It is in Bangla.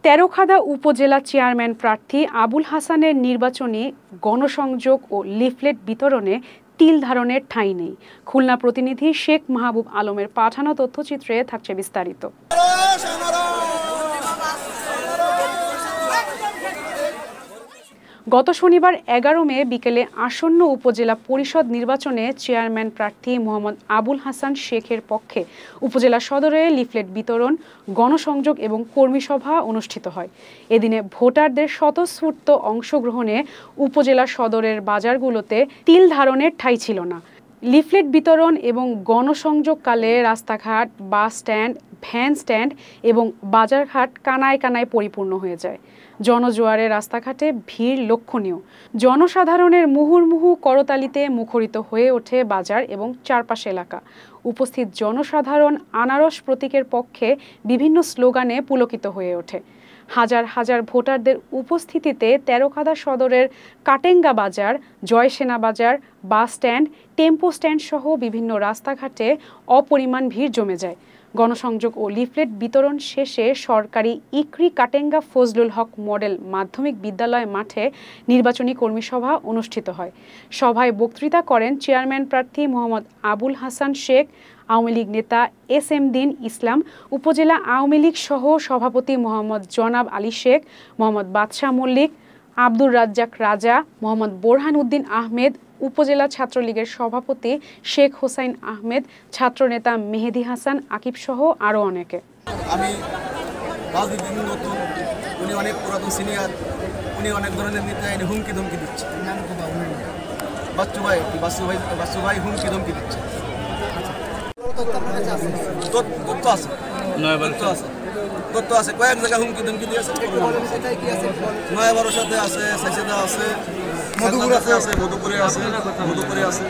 তেরখাদা উপজেলা চেয়ারম্যান প্রার্থী আবুল হাসানের নির্বাচনী গণসংযোগ ও লিফলেট বিতরণে তিল ধারণের ঠাঁই নেই। খুলনা প্রতিনিধি শেখ মাহবুব আলমের পাঠানো তথ্যচিত্রে থাকছে বিস্তারিত। গত শনিবার ১১ মে বিকেলে আসন্ন উপজেলা পরিষদ নির্বাচনে চেয়ারম্যান প্রার্থী মোহাম্মদ আবুল হাসান শেখের পক্ষে উপজেলা সদরে লিফলেট বিতরণ, গণসংযোগ এবং কর্মী সভা অনুষ্ঠিত হয়। এদিনে ভোটারদের স্বতঃস্ফূর্ত অংশগ্রহণে উপজেলা সদরের বাজারগুলোতে তিল ধারণের ঠাঁই ছিল না। লিফলেট বিতরণ এবং গণসংযোগকালে রাস্তাঘাট, বাস স্ট্যান্ড, ভ্যান স্ট্যান্ড এবং বাজারঘাট কানায় কানায় পরিপূর্ণ হয়ে যায়। জনজোয়ারে রাস্তাঘাটে ভিড় লক্ষণীয়। জনসাধারণের মুহুর্মুহু করতালিতে মুখরিত হয়ে ওঠে বাজার এবং চারপাশ এলাকা। উপস্থিত জনসাধারণ আনারস প্রতীকের পক্ষে বিভিন্ন স্লোগানে পুলকিত হয়ে ওঠে। হাজার হাজার ভোটারদের উপস্থিতিতে তেরখাদা সদরের কাটেঙ্গা বাজার, জয়সেনা বাজার, বাস স্ট্যান্ড, টেম্পো স্ট্যান্ড সহ বিভিন্ন রাস্তাঘাটে অপরিমাণ ভিড় জমে যায়। গণসংযোগ ও লিফলেট বিতরণ শেষে সরকারি ইকরি কাটেঙ্গা ফজলুল হক মডেল মাধ্যমিক বিদ্যালয় মাঠে নির্বাচনী কর্মী সভা অনুষ্ঠিত হয়। সভায় বক্তৃতা করেন চেয়ারম্যান প্রার্থী মোহাম্মদ আবুল হাসান শেখ, আওয়ামী লীগ নেতা এস.এম. দীন ইসলাম, উপজেলা আওয়ামী লীগ সহ সভাপতি মোহাম্মদ জনাব আলী শেখ, মোহাম্মদ বাদশাহ মল্লিক, আব্দুর রাজ্জাক রাজা, মোহাম্মদ বোরহান উদ্দিন আহমেদ, উপজেলা ছাত্রলীগের সভাপতি শেখ হোসাইন আহমেদ, ছাত্রনেতা মেহেদি হাসান আকিব সহ আরও অনেকে। আমি রাজনীতি নতুন, উনি অনেক পুরাতন সিনিয়র, উনি অনেক ধরনের নেতা এনে হুমকি ধমকি দিচ্ছে। বাচ্চু ভাই হুমকি ধমকি দিচ্ছে। তথ্য আছে কয়েক জায়গায় হুমকি ধমকি দিয়েছে। নয়াবাড়ির সাথে আছে, সাইসেদা আছে, মধুপুরে আছে।